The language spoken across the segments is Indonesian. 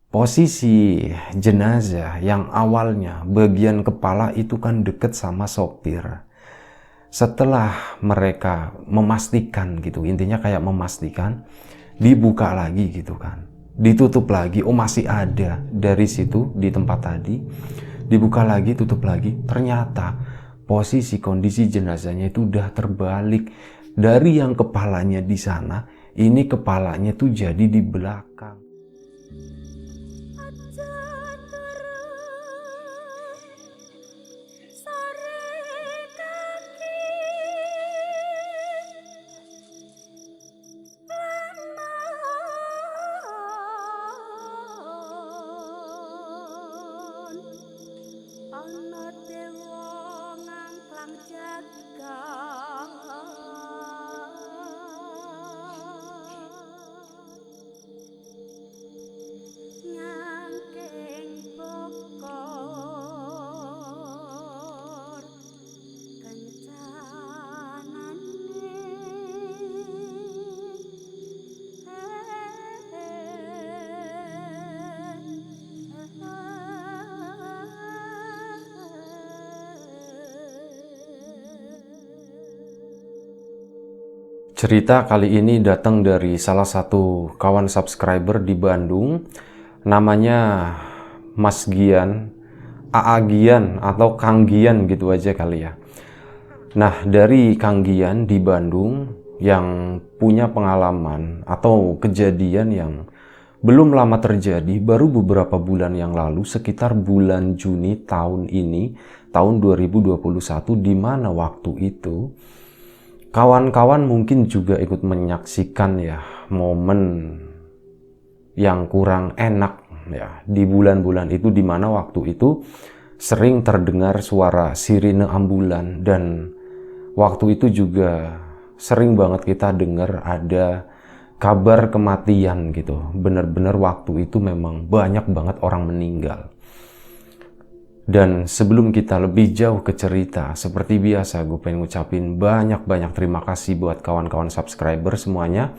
Posisi jenazah yang awalnya bagian kepala itu kan deket sama sopir. Setelah mereka memastikan gitu, intinya kayak memastikan, dibuka lagi gitu kan. Ditutup lagi, oh masih ada dari situ di tempat tadi. Dibuka lagi, tutup lagi. Ternyata posisi kondisi jenazahnya itu udah terbalik. Dari yang kepalanya di sana, ini kepalanya tuh jadi di belakang. Cerita kali ini datang dari salah satu kawan subscriber di Bandung, namanya Mas Gian, AA Gian atau Kang Gian gitu aja kali ya. Nah, dari Kang Gian di Bandung yang punya pengalaman atau kejadian yang belum lama terjadi, baru beberapa bulan yang lalu, sekitar bulan Juni tahun ini, tahun 2021, di mana waktu itu kawan-kawan mungkin juga ikut menyaksikan ya momen yang kurang enak ya di bulan-bulan itu, di mana waktu itu sering terdengar suara sirine ambulan, dan waktu itu juga sering banget kita dengar ada kabar kematian gitu. Bener-bener waktu itu memang banyak banget orang meninggal. Dan sebelum kita lebih jauh ke cerita, seperti biasa gue pengen ngucapin banyak-banyak terima kasih buat kawan-kawan subscriber semuanya.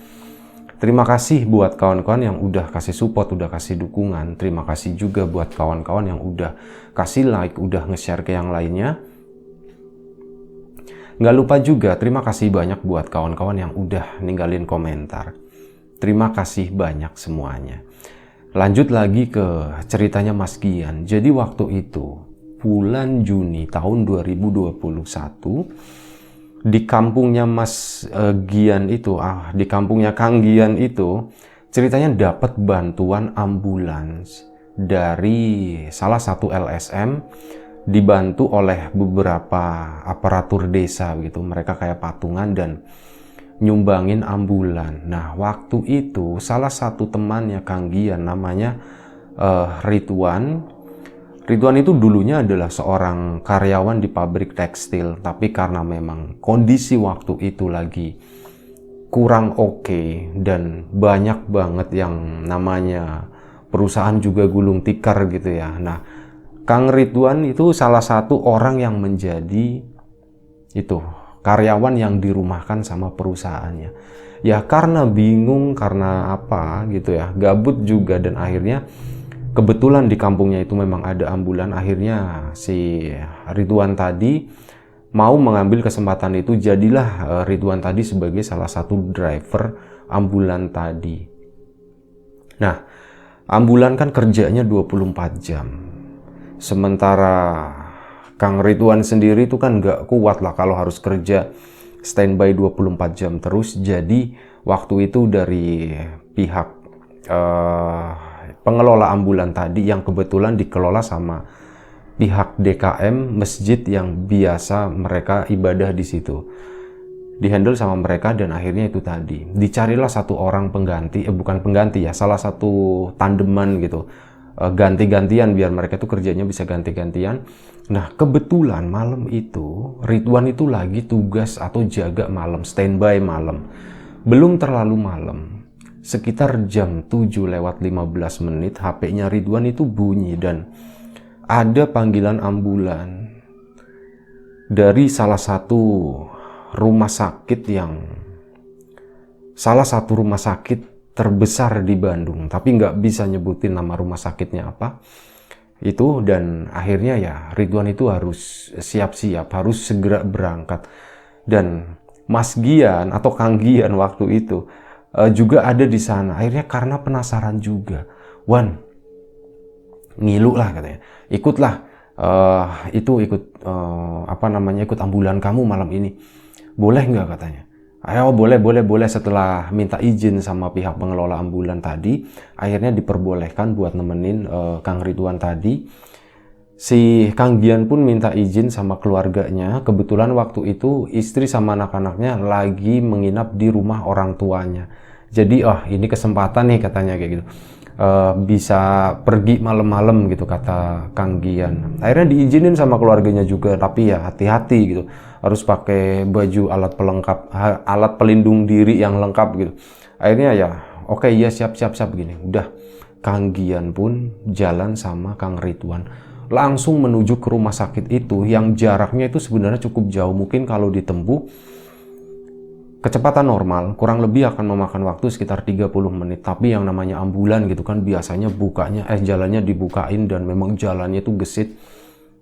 Terima kasih buat kawan-kawan yang udah kasih support, udah kasih dukungan. Terima kasih juga buat kawan-kawan yang udah kasih like, udah nge-share ke yang lainnya. Nggak lupa juga terima kasih banyak buat kawan-kawan yang udah ninggalin komentar. Terima kasih banyak semuanya. Lanjut lagi ke ceritanya Mas Gian. Jadi waktu itu bulan Juni tahun 2021 di kampungnya Mas Gian itu, di kampungnya Kang Gian itu, ceritanya dapat bantuan ambulans dari salah satu LSM, dibantu oleh beberapa aparatur desa gitu. Mereka kayak patungan dan nyumbangin ambulan. Nah, waktu itu salah satu temannya Kang Gian namanya Ridwan. Ridwan itu dulunya adalah seorang karyawan di pabrik tekstil, tapi karena memang kondisi waktu itu lagi kurang oke dan banyak banget yang namanya perusahaan juga gulung tikar gitu ya. Nah, Kang Ridwan itu salah satu orang yang menjadi itu karyawan yang dirumahkan sama perusahaannya. Ya karena bingung, karena apa gitu ya, gabut juga, dan akhirnya kebetulan di kampungnya itu memang ada ambulan. Akhirnya si Ridwan tadi mau mengambil kesempatan itu, jadilah Ridwan tadi sebagai salah satu driver ambulan tadi. Nah, ambulan kan kerjanya 24 jam. Sementara Kang Ridwan sendiri itu kan nggak kuat lah kalau harus kerja standby 24 jam terus. Jadi waktu itu dari pihak pengelola ambulan tadi, yang kebetulan dikelola sama pihak DKM masjid yang biasa mereka ibadah di situ, dihandle sama mereka, dan akhirnya itu tadi dicarilah satu orang pengganti, bukan pengganti ya, salah satu tandeman gitu, ganti-gantian biar mereka tuh kerjanya bisa ganti-gantian. Nah, kebetulan malam itu Ridwan itu lagi tugas atau jaga malam, standby malam. Belum terlalu malam, sekitar jam 7:15 HP-nya Ridwan itu bunyi dan ada panggilan ambulan dari salah satu rumah sakit terbesar di Bandung, tapi nggak bisa nyebutin nama rumah sakitnya apa. Itu, dan akhirnya ya Ridwan itu harus siap-siap, harus segera berangkat. Dan Mas Gian atau Kang Gian waktu itu juga ada di sana. Akhirnya karena penasaran juga, Wan, ngilu lah katanya, ikutlah, ikut ambulan kamu malam ini, boleh nggak katanya. Ayo, boleh. Setelah minta izin sama pihak pengelola ambulan tadi, akhirnya diperbolehkan buat nemenin Kang Ridwan tadi. Si Kang Gian pun minta izin sama keluarganya. Kebetulan waktu itu istri sama anak-anaknya lagi menginap di rumah orang tuanya. Jadi, ini kesempatan nih katanya kayak gitu. Bisa pergi malam-malam gitu kata Kang Gian. Akhirnya diizinin sama keluarganya juga, tapi ya hati-hati gitu. Harus pakai baju alat pelengkap, alat pelindung diri yang lengkap gitu. Akhirnya ya, oke, ya siap gini. Udah, Kang Gian pun jalan sama Kang Ridwan langsung menuju ke rumah sakit itu yang jaraknya itu sebenarnya cukup jauh. Mungkin kalau ditempuh kecepatan normal kurang lebih akan memakan waktu sekitar 30 menit. Tapi yang namanya ambulan gitu kan biasanya jalannya dibukain dan memang jalannya itu gesit.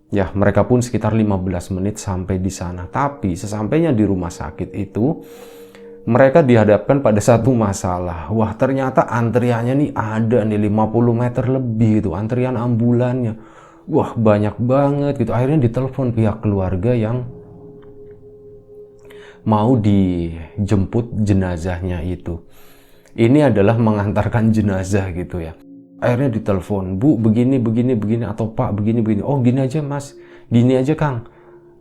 Ya, mereka pun sekitar 15 menit sampai di sana. Tapi sesampainya di rumah sakit itu, mereka dihadapkan pada satu masalah. Wah, ternyata antriannya nih ada nih 50 meter lebih itu antrian ambulannya. Wah, banyak banget gitu. Akhirnya ditelepon pihak keluarga yang mau dijemput jenazahnya itu. Ini adalah mengantarkan jenazah gitu ya. Akhirnya ditelepon, Bu, begini, atau Pak, begini. Oh, gini aja Mas, gini aja Kang,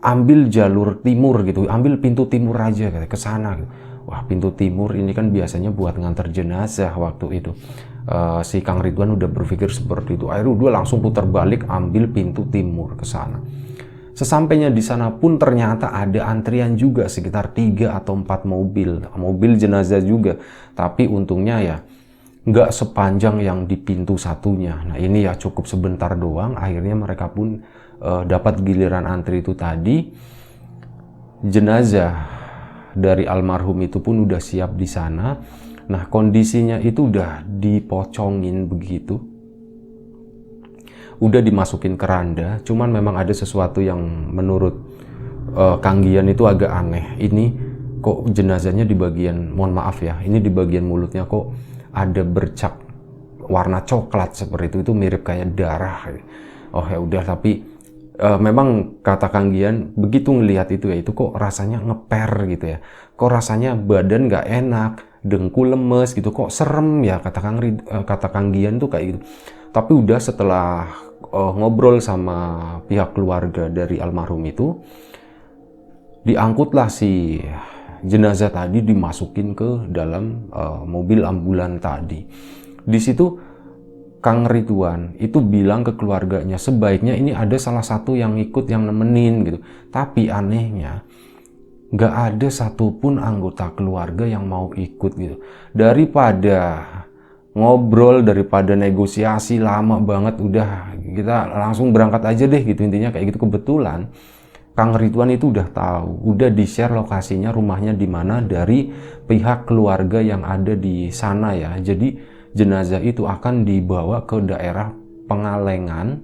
ambil jalur timur gitu, ambil pintu timur aja ke sana gitu. Wah, pintu timur ini kan biasanya buat ngantar jenazah waktu itu. Si Kang Ridwan udah berpikir seperti itu. Akhirnya udah langsung putar balik, ambil pintu timur ke sana. Sesampainya di sana pun ternyata ada antrian juga sekitar 3 atau 4 mobil jenazah juga. Tapi untungnya ya nggak sepanjang yang di pintu satunya. Nah, ini ya cukup sebentar doang. Akhirnya mereka pun dapat giliran antri itu tadi. Jenazah dari almarhum itu pun udah siap di sana. Nah, kondisinya itu udah dipocongin begitu. Udah dimasukin keranda, cuman memang ada sesuatu yang menurut Kang Gian itu agak aneh. Ini kok jenazahnya di bagian, mohon maaf ya, ini di bagian mulutnya kok ada bercak warna coklat seperti itu mirip kayak darah. Oh ya udah, tapi memang kata Kang Gian begitu ngelihat itu ya, itu kok rasanya ngeper gitu ya. Kok rasanya badan nggak enak, dengkul lemes gitu, kok serem ya kata Kang Gian tuh kayak gitu. Tapi udah setelah ngobrol sama pihak keluarga dari almarhum itu, diangkutlah si jenazah tadi, dimasukin ke dalam mobil ambulan tadi. Di situ Kang Ridwan itu bilang ke keluarganya sebaiknya ini ada salah satu yang ikut, yang nemenin gitu. Tapi anehnya nggak ada satupun anggota keluarga yang mau ikut gitu. Daripada ngobrol, daripada negosiasi lama banget, udah kita langsung berangkat aja deh gitu, intinya kayak gitu. Kebetulan Kang Ridwan itu udah tahu, udah di-share lokasinya, rumahnya di mana dari pihak keluarga yang ada di sana ya. Jadi jenazah itu akan dibawa ke daerah Pengalengan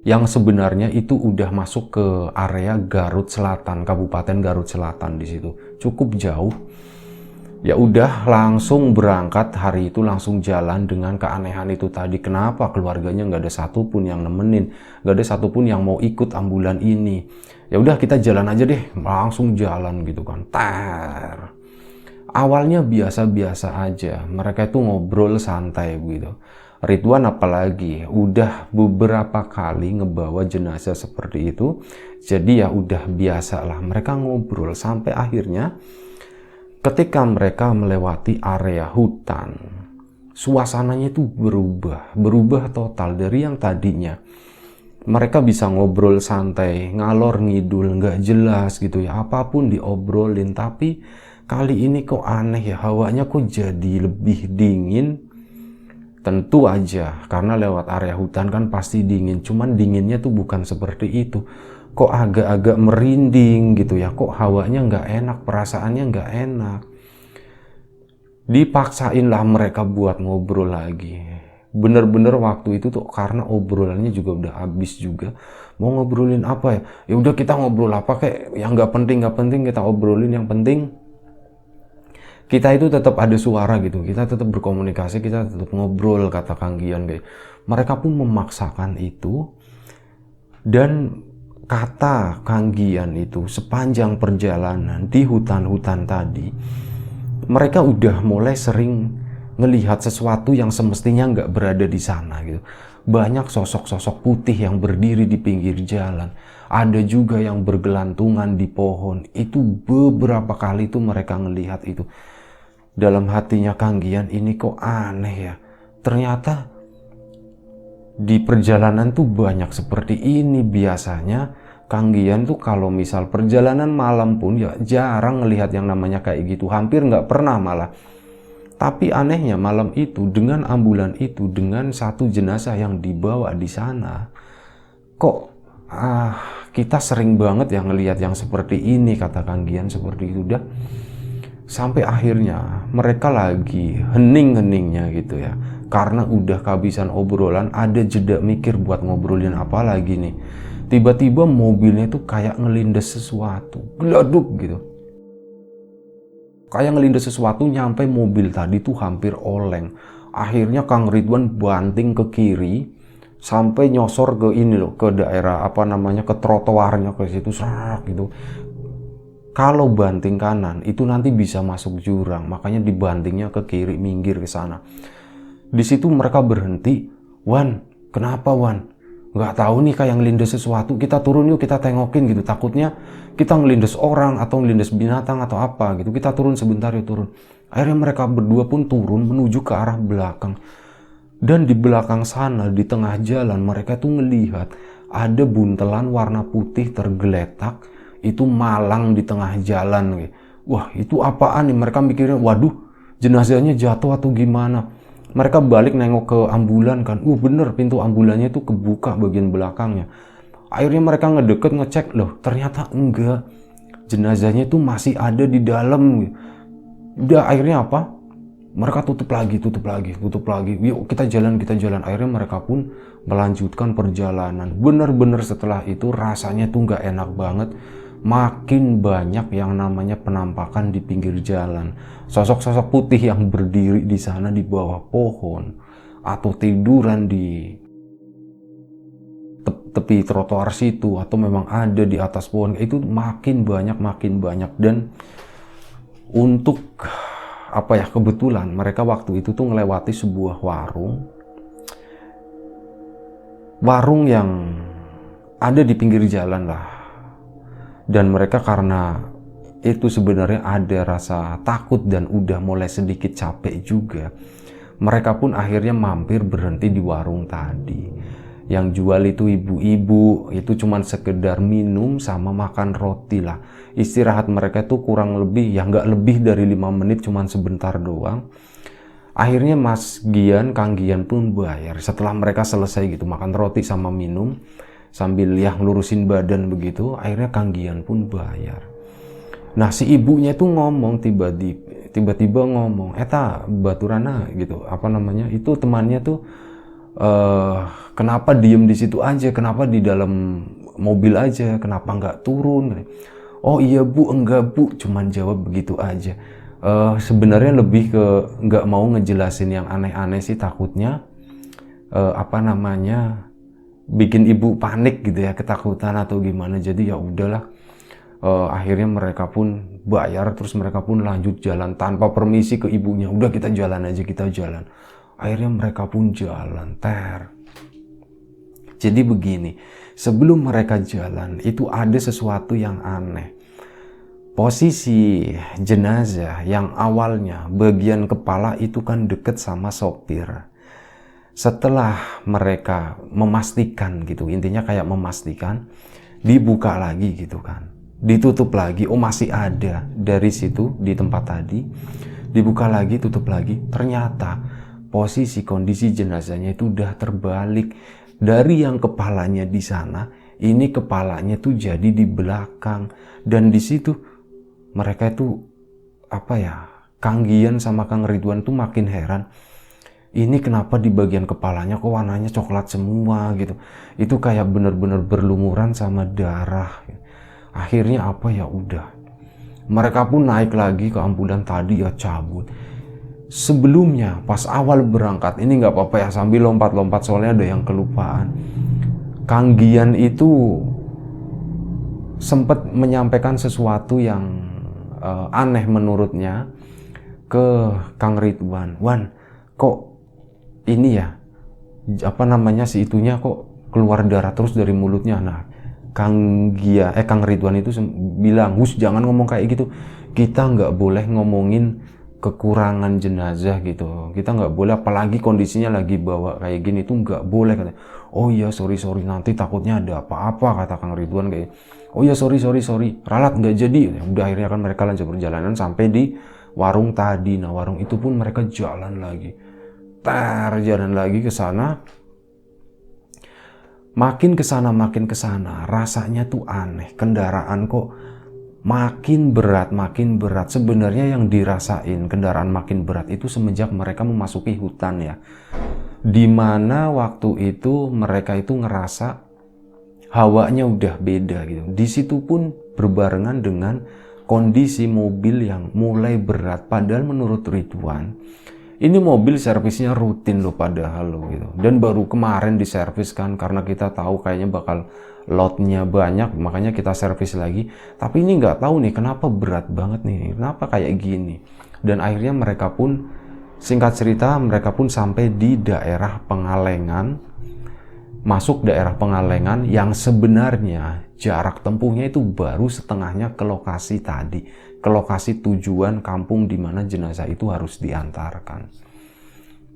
yang sebenarnya itu udah masuk ke area Garut Selatan, Kabupaten Garut Selatan di situ. Cukup jauh. Ya udah langsung berangkat hari itu, langsung jalan dengan keanehan itu tadi. Kenapa keluarganya nggak ada satupun yang nemenin, nggak ada satupun yang mau ikut ambulan ini. Ya udah kita jalan aja deh, langsung jalan gitu kan. Awalnya biasa-biasa aja, mereka itu ngobrol santai gitu. Ridwan apalagi udah beberapa kali ngebawa jenazah seperti itu, jadi ya udah biasa lah mereka ngobrol sampai akhirnya ketika mereka melewati area hutan, suasananya itu berubah total dari yang tadinya mereka bisa ngobrol santai, ngalor ngidul, nggak jelas gitu ya, apapun diobrolin. Tapi kali ini kok aneh ya, hawanya kok jadi lebih dingin. Tentu aja karena lewat area hutan kan pasti dingin, cuman dinginnya tuh bukan seperti itu. Kok agak-agak merinding gitu ya, kok hawanya nggak enak, perasaannya nggak enak. Dipaksain lah mereka buat ngobrol lagi. Bener-bener waktu itu tuh karena obrolannya juga udah habis juga. Mau ngobrolin apa ya? Ya udah kita ngobrol apa kayak yang nggak penting kita obrolin, yang penting kita itu tetap ada suara gitu. Kita tetap berkomunikasi, kita tetap ngobrol, kata Kang Gian kayak. Mereka pun memaksakan itu, dan kata Kang Gian itu sepanjang perjalanan di hutan-hutan tadi, mereka udah mulai sering ngelihat sesuatu yang semestinya nggak berada di sana gitu. Banyak sosok-sosok putih yang berdiri di pinggir jalan. Ada juga yang bergelantungan di pohon. Itu beberapa kali tuh mereka ngelihat itu. Dalam hatinya Kang Gian, ini kok aneh ya. Ternyata di perjalanan tuh banyak seperti ini. Biasanya Kang Gian tuh kalau misal perjalanan malam pun ya jarang ngelihat yang namanya kayak gitu. Hampir nggak pernah malah. Tapi anehnya malam itu dengan ambulan itu, dengan satu jenazah yang dibawa di sana, kok kita sering banget ya ngelihat yang seperti ini, kata Kang Gian seperti itu. Dah sampai akhirnya mereka lagi hening-heningnya gitu ya, karena udah kehabisan obrolan, ada jeda mikir buat ngobrolin apa lagi nih. Tiba-tiba mobilnya tuh kayak ngelindes sesuatu, geladuk gitu. Kayak ngelindes sesuatu, nyampe mobil tadi tuh hampir oleng. Akhirnya Kang Ridwan banting ke kiri sampai nyosor ke ini loh, ke daerah apa namanya, ke trotoarnya, ke situ serak gitu. Kalau banting kanan itu nanti bisa masuk jurang, makanya dibantingnya ke kiri, minggir ke sana. Di situ mereka berhenti. Wan, kenapa Wan? Nggak tahu nih, kayak ngelindes sesuatu. Kita turun yuk, kita tengokin gitu. Takutnya kita ngelindes orang atau ngelindes binatang atau apa gitu. Kita turun sebentar yuk, turun. Akhirnya mereka berdua pun turun menuju ke arah belakang. Dan di belakang sana, di tengah jalan, mereka tuh ngelihat ada buntelan warna putih tergeletak. Itu malang di tengah jalan gitu. Wah, itu apaan nih? Mereka mikirnya, waduh, jenazahnya jatuh atau gimana. Mereka balik nengok ke ambulan kan. Bener, pintu ambulannya itu kebuka bagian belakangnya. Akhirnya mereka ngedeket, ngecek. Loh, ternyata enggak. Jenazahnya itu masih ada di dalam. Udah, akhirnya apa? Mereka tutup lagi. Yuk kita jalan. Akhirnya mereka pun melanjutkan perjalanan. Bener-bener setelah itu rasanya tuh nggak enak banget. Makin banyak yang namanya penampakan di pinggir jalan. Sosok-sosok putih yang berdiri di sana di bawah pohon atau tiduran di tepi trotoar situ, atau memang ada di atas pohon, itu makin banyak. Dan untuk apa ya, kebetulan mereka waktu itu tuh ngelewati sebuah warung yang ada di pinggir jalan lah. Dan mereka karena itu sebenarnya ada rasa takut dan udah mulai sedikit capek juga, mereka pun akhirnya mampir berhenti di warung tadi. Yang jual itu ibu-ibu, itu cuman sekedar minum sama makan roti lah. Istirahat mereka tuh kurang lebih ya nggak lebih dari 5 menit, cuman sebentar doang. Akhirnya Kang Gian pun bayar setelah mereka selesai gitu makan roti sama minum sambil ya ngelurusin badan begitu. Akhirnya Kang Gian pun bayar. Nah, si ibunya tuh ngomong tiba-tiba ngomong, "Eta baturana gitu, apa namanya? Itu temannya tuh kenapa diem di situ aja? Kenapa di dalam mobil aja? Kenapa nggak turun?" "Oh iya Bu, enggak Bu," cuman jawab begitu aja. Sebenarnya lebih ke nggak mau ngejelasin yang aneh-aneh sih, takutnya apa namanya, bikin ibu panik gitu ya, ketakutan atau gimana. Jadi ya udahlah, akhirnya mereka pun bayar, terus mereka pun lanjut jalan tanpa permisi ke ibunya. Udah kita jalan aja, kita jalan. Akhirnya mereka pun jalan Jadi begini, sebelum mereka jalan itu ada sesuatu yang aneh. Posisi jenazah yang awalnya bagian kepala itu kan deket sama sopir. Setelah mereka memastikan gitu, intinya kayak memastikan, dibuka lagi gitu kan, ditutup lagi, oh masih ada dari situ di tempat tadi, dibuka lagi, tutup lagi. Ternyata posisi kondisi jenazahnya itu udah terbalik. Dari yang kepalanya di sana, ini kepalanya tuh jadi di belakang. Dan di situ mereka itu apa ya, Kang Gian sama Kang Ridwan tuh makin heran. Ini kenapa di bagian kepalanya kok warnanya coklat semua gitu. Itu kayak bener-bener berlumuran sama darah. Akhirnya apa ya udah. Mereka pun naik lagi ke ambulan tadi ya cabut. Sebelumnya pas awal berangkat, ini nggak apa-apa ya sambil lompat-lompat soalnya ada yang kelupaan. Kang Gian itu sempat menyampaikan sesuatu yang aneh menurutnya ke Kang Ridwan. Wan, kok ini ya apa namanya si itunya kok keluar darah terus dari mulutnya. Nah, Kang Ridwan itu bilang, "Hus, jangan ngomong kayak gitu. Kita nggak boleh ngomongin kekurangan jenazah gitu. Kita nggak boleh, apalagi kondisinya lagi bawa kayak gini tuh nggak boleh," katanya. "Oh iya, sorry, nanti takutnya ada apa-apa," kata Kang Ridwan kayak. "Oh iya, sorry, ralat nggak jadi." Udah akhirnya kan mereka lanjut perjalanan sampai di warung tadi. Nah, warung itu pun mereka jalan lagi. Jalan lagi ke sana. Makin ke sana, rasanya tuh aneh. Kendaraan kok makin berat. Sebenarnya yang dirasain kendaraan makin berat itu semenjak mereka memasuki hutan ya. Dimana waktu itu mereka itu ngerasa hawanya udah beda gitu. Di situ pun berbarengan dengan kondisi mobil yang mulai berat. Padahal menurut Ridwan, ini mobil servisnya rutin loh padahal loh gitu. Dan baru kemarin diservis kan, karena kita tahu kayaknya bakal lotnya banyak, makanya kita servis lagi. Tapi ini nggak tahu nih kenapa berat banget nih, kenapa kayak gini. Dan akhirnya mereka pun, singkat cerita, mereka pun sampai di daerah Pengalengan. Masuk daerah Pengalengan yang sebenarnya jarak tempuhnya itu baru setengahnya ke lokasi tadi. Ke lokasi tujuan kampung di mana jenazah itu harus diantarkan.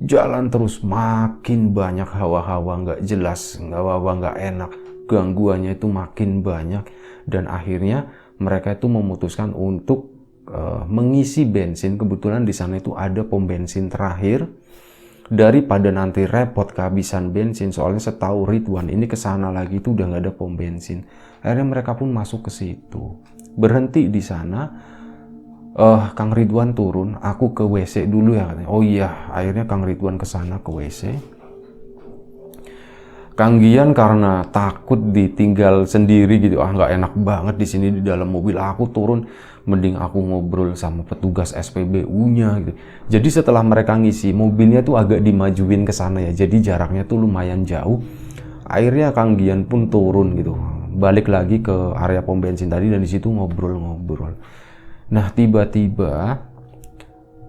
Jalan terus makin banyak hawa-hawa nggak jelas, hawa-hawa nggak enak, gangguannya itu makin banyak, dan akhirnya mereka itu memutuskan untuk mengisi bensin. Kebetulan di sana itu ada pom bensin terakhir. Daripada nanti repot kehabisan bensin, soalnya setahu Ridwan ini kesana lagi itu udah nggak ada pom bensin. Akhirnya mereka pun masuk ke situ, berhenti di sana. Kang Ridwan turun, "Aku ke WC dulu ya," katanya. Oh iya, akhirnya Kang Ridwan kesana ke WC. Kang Gian karena takut ditinggal sendiri gitu, nggak enak banget di sini di dalam mobil. Aku turun, mending aku ngobrol sama petugas SPBU-nya gitu. Jadi setelah mereka ngisi, mobilnya tuh agak dimajuin ke sana ya. Jadi jaraknya tuh lumayan jauh. Akhirnya Kang Gian pun turun gitu, balik lagi ke area pom bensin tadi, dan di situ ngobrol-ngobrol. Nah, tiba-tiba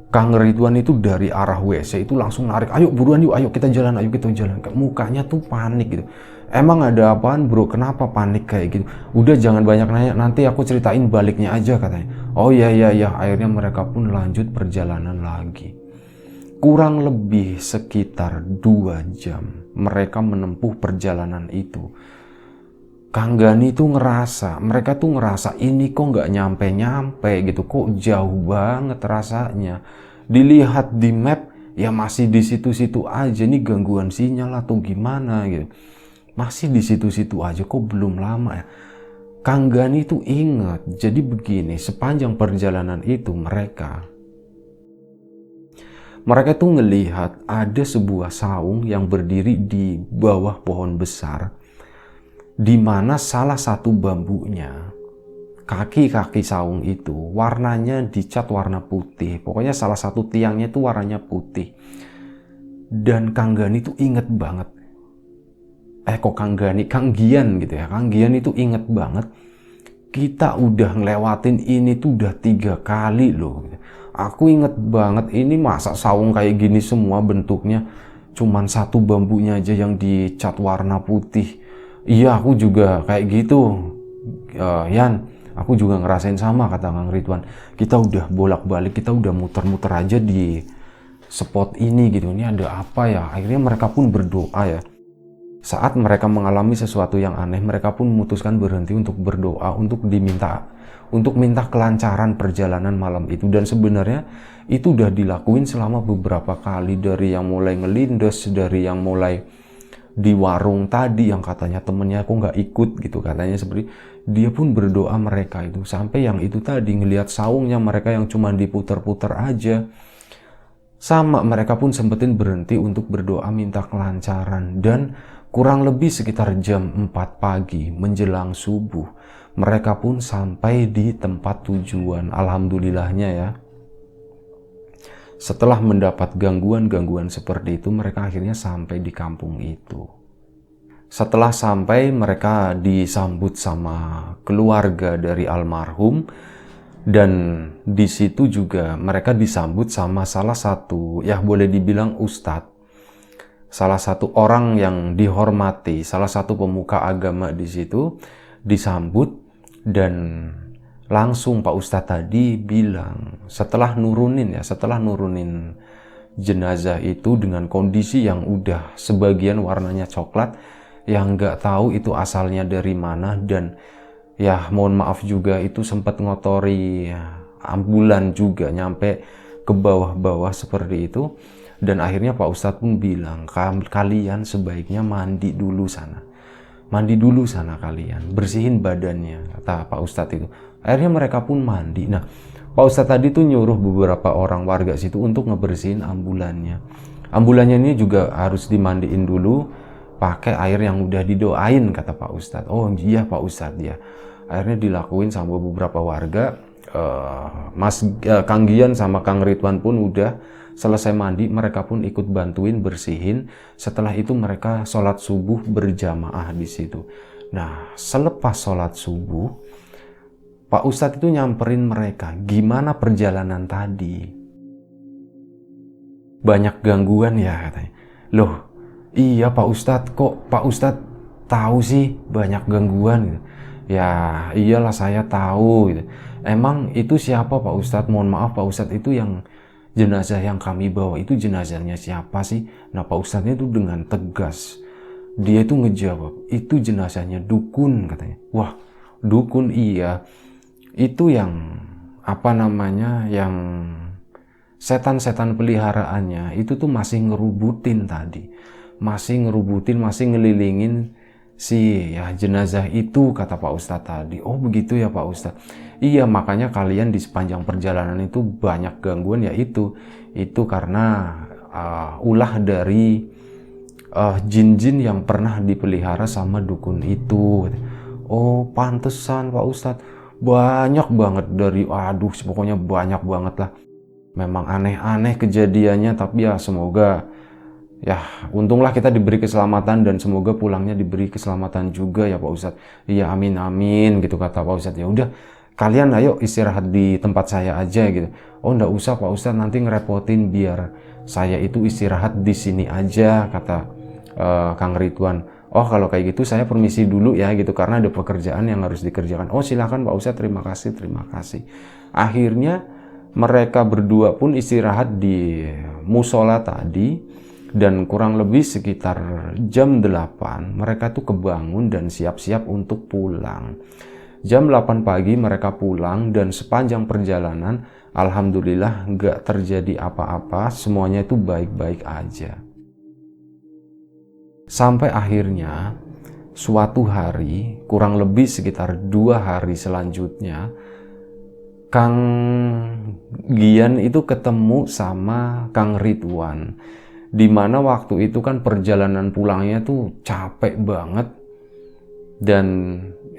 Kang Ridwan itu dari arah WC itu langsung narik, "Ayo buruan yuk, ayo kita jalan." Mukanya tuh panik gitu. "Emang ada apaan bro? Kenapa panik kayak gitu?" "Udah jangan banyak nanya, nanti aku ceritain baliknya aja," katanya. Oh iya. Akhirnya mereka pun lanjut perjalanan lagi. Kurang lebih sekitar 2 jam mereka menempuh perjalanan itu. Kang Gani tuh mereka tuh ngerasa ini kok nggak nyampe gitu, kok jauh banget rasanya. Dilihat di map ya masih di situ-situ aja, nih gangguan sinyal atau gimana gitu. Masih di situ-situ aja, kok belum lama ya. Kang Gani tuh ingat, jadi begini, sepanjang perjalanan itu mereka tuh ngelihat ada sebuah saung yang berdiri di bawah pohon besar, di mana salah satu bambunya, kaki-kaki saung itu warnanya dicat warna putih. Pokoknya salah satu tiangnya itu warnanya putih. Dan Kang Gani itu inget banget. Kang Gian gitu ya. Kang Gian itu inget banget. Kita udah ngelewatin ini tuh udah 3 kali loh. Aku inget banget, ini masa saung kayak gini semua bentuknya, cuman satu bambunya aja yang dicat warna putih. Iya, aku juga kayak gitu, Yan. Aku juga ngerasain sama, kata Kang Ridwan. Kita udah bolak-balik, kita udah muter-muter aja di spot ini gitu. Ini ada apa ya? Akhirnya mereka pun berdoa ya. Saat mereka mengalami sesuatu yang aneh, mereka pun memutuskan berhenti untuk berdoa, untuk minta kelancaran perjalanan malam itu. Dan sebenarnya itu udah dilakuin selama beberapa kali, dari yang mulai ngelindes, dari yang mulai di warung tadi yang katanya temennya kok nggak ikut gitu, katanya seperti dia pun berdoa mereka itu sampai yang itu tadi ngelihat saungnya mereka yang cuma diputer-puter aja. Sama mereka pun sempetin berhenti untuk berdoa minta kelancaran, dan kurang lebih sekitar jam 4 pagi menjelang subuh mereka pun sampai di tempat tujuan. Alhamdulillahnya ya, setelah mendapat gangguan-gangguan seperti itu, mereka akhirnya sampai di kampung itu. Setelah sampai, mereka disambut sama keluarga dari almarhum, dan di situ juga mereka disambut sama salah satu, ya boleh dibilang ustadz, salah satu orang yang dihormati, salah satu pemuka agama di situ disambut. Dan langsung Pak Ustadz tadi bilang setelah nurunin jenazah itu dengan kondisi yang udah sebagian warnanya coklat, yang nggak tahu itu asalnya dari mana, dan ya mohon maaf juga itu sempat ngotori ambulan juga nyampe ke bawah-bawah seperti itu. Dan akhirnya Pak Ustadz pun bilang, kalian sebaiknya mandi dulu sana kalian, bersihin badannya, kata Pak Ustadz itu. Akhirnya mereka pun mandi. Nah, Pak Ustadz tadi tuh nyuruh beberapa orang warga situ untuk ngebersihin ambulannya. Ambulannya ini juga harus dimandiin dulu pakai air yang udah didoain, kata Pak Ustadz. Oh iya Pak Ustadz ya. Akhirnya dilakuin sama beberapa warga. Kang Gian sama Kang Ridwan pun udah selesai mandi, mereka pun ikut bantuin bersihin. Setelah itu mereka sholat subuh berjamaah di situ. Nah, selepas sholat subuh, Pak Ustadz itu nyamperin mereka, gimana perjalanan tadi? Banyak gangguan ya katanya. Loh, iya Pak Ustadz, kok Pak Ustadz tahu sih banyak gangguan gitu? Ya iyalah saya tahu gitu. Emang itu siapa Pak Ustadz? Mohon maaf Pak Ustadz, itu yang jenazah yang kami bawa itu jenazahnya siapa sih? Nah Pak Ustadznya itu dengan tegas dia itu ngejawab, itu jenazahnya dukun katanya. Wah, dukun iya. Itu yang yang setan-setan peliharaannya itu tuh masih ngerubutin tadi. Masih ngelilingin si ya jenazah itu, kata Pak Ustadz tadi. Oh begitu ya Pak Ustadz. Iya, makanya kalian di sepanjang perjalanan itu banyak gangguan, ya itu karena ulah dari jin-jin yang pernah dipelihara sama dukun itu. Oh pantesan Pak Ustadz, banyak banget pokoknya banyak banget lah. Memang aneh-aneh kejadiannya, tapi ya semoga ya untunglah kita diberi keselamatan, dan semoga pulangnya diberi keselamatan juga ya Pak Ustadz. Iya amin amin gitu, kata Pak Ustadz. Ya udah kalian ayo istirahat di tempat saya aja gitu. Oh enggak usah Pak Ustadz, nanti ngerepotin, biar saya itu istirahat di sini aja, kata Kang Ridwan. Oh kalau kayak gitu saya permisi dulu ya gitu, karena ada pekerjaan yang harus dikerjakan. Oh silakan Pak Ustadz, terima kasih. Akhirnya mereka berdua pun istirahat di musola tadi, dan kurang lebih sekitar jam 8 mereka tuh kebangun dan siap-siap untuk pulang. Jam 8 pagi mereka pulang, dan sepanjang perjalanan alhamdulillah nggak terjadi apa-apa, semuanya itu baik-baik aja. Sampai akhirnya suatu hari, kurang lebih sekitar 2 hari selanjutnya, Kang Gian itu ketemu sama Kang Ridwan. Dimana waktu itu kan perjalanan pulangnya tuh capek banget, dan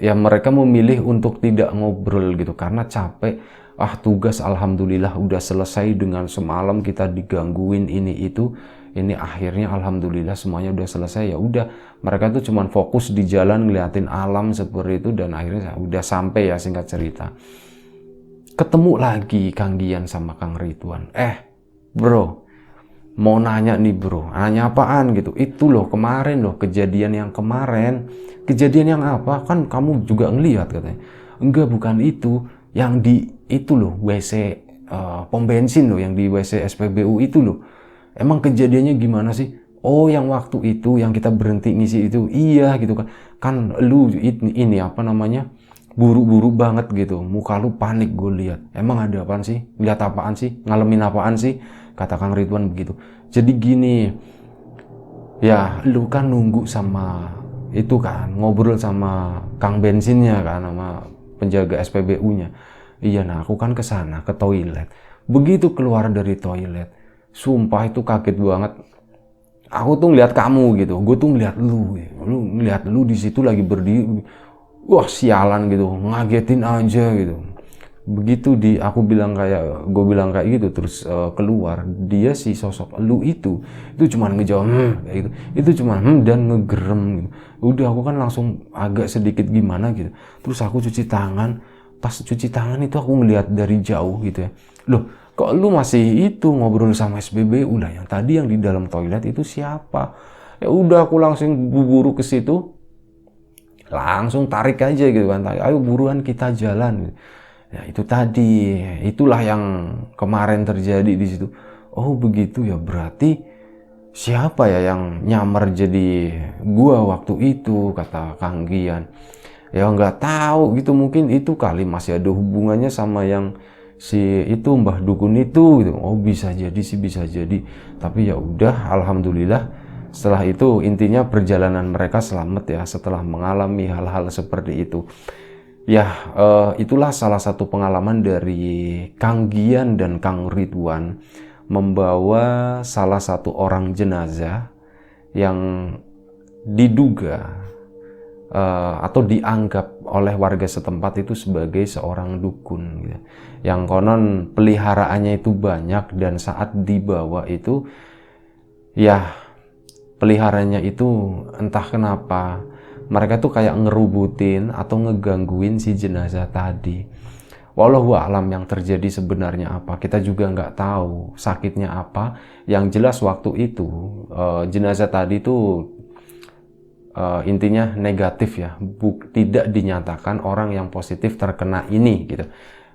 ya mereka memilih untuk tidak ngobrol gitu karena capek. Tugas alhamdulillah udah selesai, dengan semalam kita digangguin ini itu, ini akhirnya alhamdulillah semuanya udah selesai. Ya udah, mereka tuh cuman fokus di jalan ngeliatin alam seperti itu, dan akhirnya udah sampai ya, singkat cerita. Ketemu lagi Kang Gian sama Kang Ridwan. Bro, mau nanya nih bro, nanya apaan gitu? Itu loh kemarin loh, kejadian yang kemarin. Kejadian yang apa? Kan kamu juga ngelihat katanya. Enggak, bukan itu. Yang di itu loh, WC pom bensin loh, yang di WC SPBU itu loh. Emang kejadiannya gimana sih? Oh yang waktu itu yang kita berhenti ngisi itu. Iya gitu kan. Kan lu ini buru-buru banget gitu. Muka lu panik gue lihat. Emang ada apaan sih? Lihat apaan sih? Ngalamin apaan sih? Kata Kang Ridwan begitu. Jadi gini, Ya lu kan nunggu sama itu kan, ngobrol sama kang bensinnya kan, sama penjaga SPBU-nya. Iya, nah aku kan kesana ke toilet. Begitu keluar dari toilet, sumpah itu kaget banget. Aku tuh ngeliat kamu gitu, gue tuh ngeliat lu, lu ngeliat lu di situ lagi berdiri, wah sialan gitu, ngagetin aja gitu. Begitu aku bilang kayak, gue bilang kayak gitu, terus keluar, dia si sosok lu itu cuman ngejawab kayak gitu, itu cuman dan ngegerem gitu. Udah aku kan langsung agak sedikit gimana gitu, terus aku cuci tangan. Pas cuci tangan itu aku ngeliat dari jauh gitu ya, loh kok lu masih itu ngobrol sama SBB, udah yang tadi yang di dalam toilet itu siapa? Ya udah aku langsung buru ke situ, langsung tarik aja gitu kan, ayo buruan kita jalan. Ya itu tadi, itulah yang kemarin terjadi di situ. Oh begitu ya, berarti siapa ya yang nyamar jadi gua waktu itu, kata Kang Gian. Ya nggak tahu gitu, mungkin itu kali masih ada hubungannya sama yang si itu Mbah Dukun itu gitu. Oh bisa jadi sih, bisa jadi. Tapi ya udah, alhamdulillah setelah itu intinya perjalanan mereka selamat ya setelah mengalami hal-hal seperti itu. Ya itulah salah satu pengalaman dari Kang Gian dan Kang Ridwan membawa salah satu orang jenazah yang diduga atau dianggap oleh warga setempat itu sebagai seorang dukun gitu. Yang konon peliharaannya itu banyak, dan saat dibawa itu ya peliharanya itu entah kenapa mereka tuh kayak ngerubutin atau ngegangguin si jenazah tadi. Wallahu a'lam yang terjadi sebenarnya apa, kita juga nggak tahu sakitnya apa. Yang jelas waktu itu jenazah tadi itu intinya negatif ya, tidak dinyatakan orang yang positif terkena ini gitu,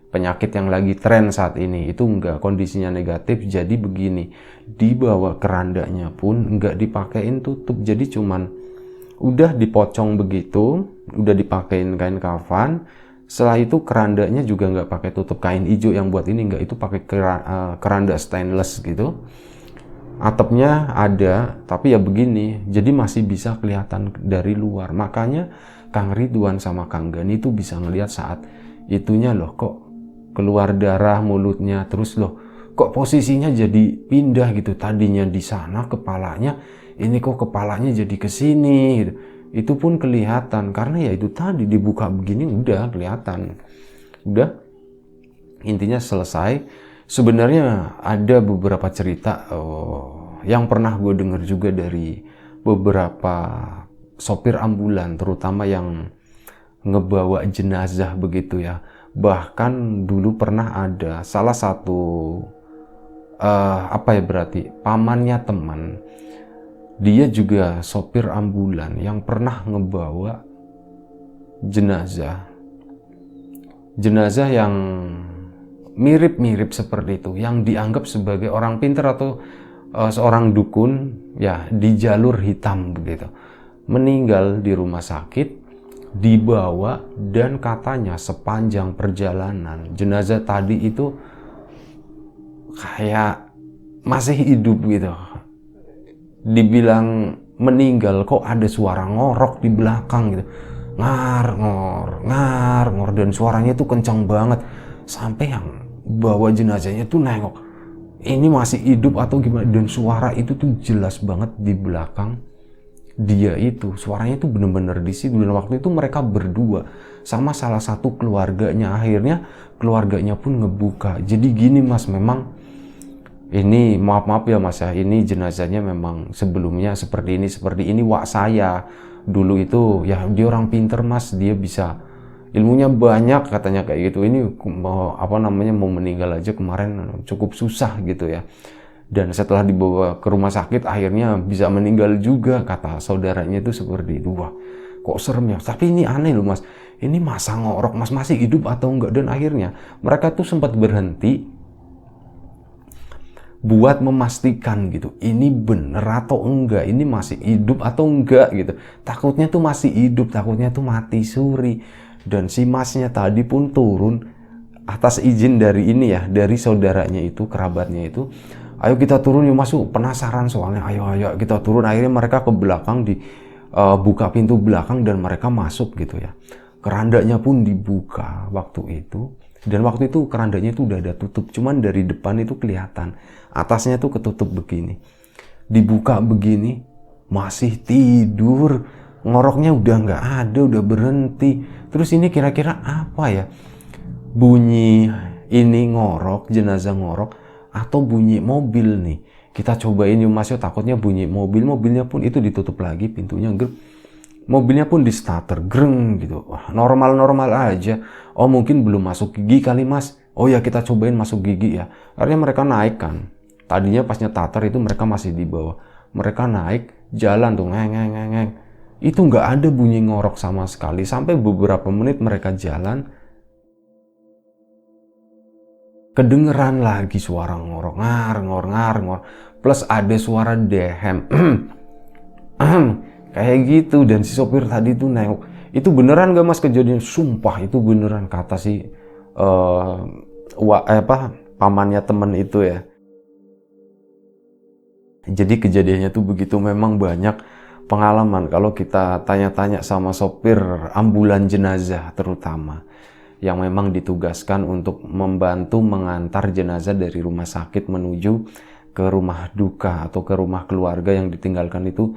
penyakit yang lagi tren saat ini itu enggak, kondisinya negatif. Jadi begini, dibawa kerandanya pun enggak dipakein tutup, jadi cuman udah dipocong begitu, udah dipakein kain kafan. Setelah itu kerandanya juga nggak pakai tutup kain hijau yang buat ini, nggak, itu pakai keranda stainless gitu. Atapnya ada, tapi ya begini, jadi masih bisa kelihatan dari luar. Makanya Kang Ridwan sama Kang Gani itu bisa ngelihat saat itunya, loh kok keluar darah mulutnya, terus loh kok posisinya jadi pindah gitu, tadinya di sana kepalanya, ini kok kepalanya jadi ke sini gitu. Itu pun kelihatan karena ya itu tadi dibuka begini udah kelihatan. Udah intinya selesai. Sebenarnya ada beberapa cerita yang pernah gue dengar juga dari beberapa sopir ambulan, terutama yang ngebawa jenazah begitu ya. Bahkan dulu pernah ada salah satu pamannya teman, dia juga sopir ambulan yang pernah ngebawa jenazah yang mirip-mirip seperti itu, yang dianggap sebagai orang pintar atau seorang dukun ya di jalur hitam begitu, meninggal di rumah sakit, dibawa, dan katanya sepanjang perjalanan jenazah tadi itu kayak masih hidup gitu. Dibilang meninggal kok ada suara ngorok di belakang gitu, ngar ngor, dan suaranya tuh kencang banget, sampai yang bawa jenazahnya tuh nengok ini masih hidup atau gimana, dan suara itu tuh jelas banget di belakang dia itu, suaranya tuh bener-bener di situ. Dan waktu itu mereka berdua sama salah satu keluarganya, akhirnya keluarganya pun ngebuka. Jadi gini mas, memang ini maaf ya mas ya, ini jenazahnya memang sebelumnya seperti ini wak saya dulu itu ya, dia orang pinter mas, dia bisa ilmunya banyak katanya kayak gitu. Ini mau meninggal aja kemarin cukup susah gitu ya, dan setelah dibawa ke rumah sakit akhirnya bisa meninggal juga, kata saudaranya itu seperti itu. Wah kok serem ya, tapi ini aneh loh mas, ini masa ngorok mas, masih hidup atau enggak. Dan akhirnya mereka tuh sempat berhenti buat memastikan gitu, ini bener atau enggak, ini masih hidup atau enggak gitu. Takutnya tuh masih hidup, takutnya tuh mati suri. Dan si masnya tadi pun turun atas izin dari ini ya, dari saudaranya itu, kerabatnya itu, ayo kita turun yuk masuk, penasaran soalnya, ayo kita turun. Akhirnya mereka ke belakang, buka pintu belakang dan mereka masuk gitu ya. Kerandanya pun dibuka waktu itu, dan waktu itu kerandanya itu udah ada tutup, cuman dari depan itu kelihatan, atasnya tuh ketutup begini. Dibuka begini, masih tidur, ngoroknya udah nggak ada, udah berhenti. Terus ini kira-kira apa ya? Bunyi ini ngorok, jenazah ngorok, atau bunyi mobil nih? Kita cobain yuk mas, takutnya bunyi mobil. Mobilnya pun itu ditutup lagi pintunya, mobilnya pun di starter, greng gitu. Wah, normal-normal aja. Oh mungkin belum masuk gigi kali mas. Oh ya kita cobain masuk gigi ya. Akhirnya mereka naik kan. Tadinya pas starter itu mereka masih di bawah. Mereka naik, jalan tuh ngeng. Itu nggak ada bunyi ngorok sama sekali. Sampai beberapa menit mereka jalan, kedengeran lagi suara ngorok, ngor. Plus ada suara dehem. Kayak gitu. Dan si sopir tadi tuh nengok. Itu beneran gak mas kejadian? Sumpah itu beneran, kata si pamannya temen itu ya. Jadi kejadiannya tuh begitu. Memang banyak pengalaman kalau kita tanya-tanya sama sopir ambulan jenazah terutama, yang memang ditugaskan untuk membantu mengantar jenazah dari rumah sakit menuju ke rumah duka atau ke rumah keluarga yang ditinggalkan itu.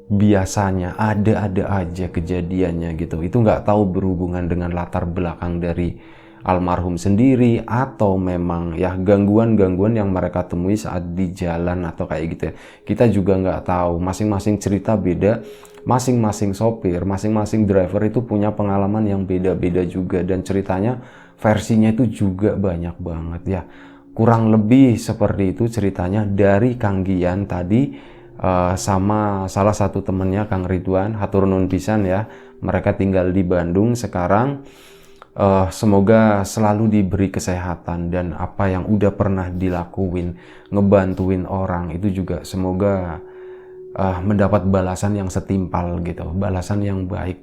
Biasanya ada aja kejadiannya gitu. Itu nggak tahu berhubungan dengan latar belakang dari almarhum sendiri atau memang ya gangguan-gangguan yang mereka temui saat di jalan atau kayak gitu ya. Kita juga nggak tahu, masing-masing cerita beda, masing-masing sopir, masing-masing driver itu punya pengalaman yang beda-beda juga, dan ceritanya versinya itu juga banyak banget ya. Kurang lebih seperti itu ceritanya dari Kang Gian tadi. Sama salah satu temennya Kang Ridwan, hatur nuhun pisan ya. Mereka tinggal di Bandung sekarang. Semoga selalu diberi kesehatan, dan apa yang udah pernah dilakuin ngebantuin orang itu juga semoga mendapat balasan yang setimpal gitu, balasan yang baik.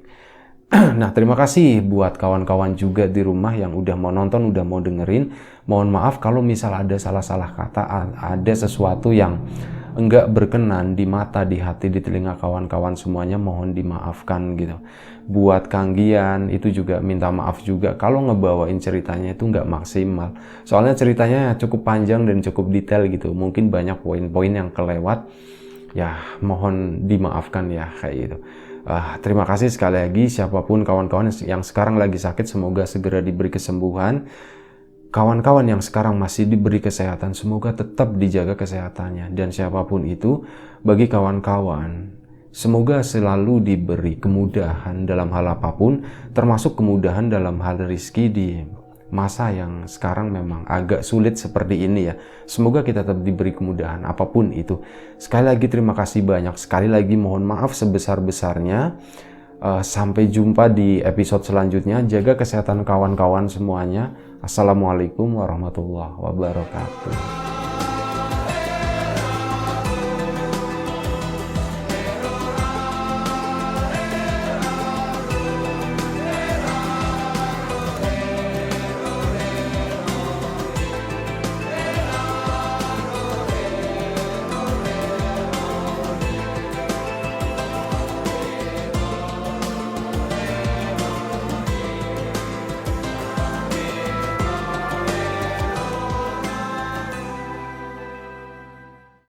Nah, terima kasih buat kawan-kawan juga di rumah yang udah mau nonton, udah mau dengerin. Mohon maaf kalau misal ada salah-salah kata, ada sesuatu yang enggak berkenan di mata, di hati, di telinga kawan-kawan semuanya, mohon dimaafkan gitu. Buat Kang Gian itu juga minta maaf juga kalau ngebawain ceritanya itu enggak maksimal. Soalnya ceritanya cukup panjang dan cukup detail gitu. Mungkin banyak poin-poin yang kelewat. Ya, mohon dimaafkan ya kayak gitu. Terima kasih sekali lagi siapapun kawan-kawan yang sekarang lagi sakit, semoga segera diberi kesembuhan. Kawan-kawan yang sekarang masih diberi kesehatan, semoga tetap dijaga kesehatannya. Dan siapapun itu, bagi kawan-kawan, semoga selalu diberi kemudahan dalam hal apapun, termasuk kemudahan dalam hal rezeki di masa yang sekarang memang agak sulit seperti ini ya. Semoga kita tetap diberi kemudahan apapun itu. Sekali lagi terima kasih banyak. Sekali lagi mohon maaf sebesar-besarnya. Sampai jumpa di episode selanjutnya. Jaga kesehatan kawan-kawan semuanya. Assalamualaikum warahmatullahi wabarakatuh.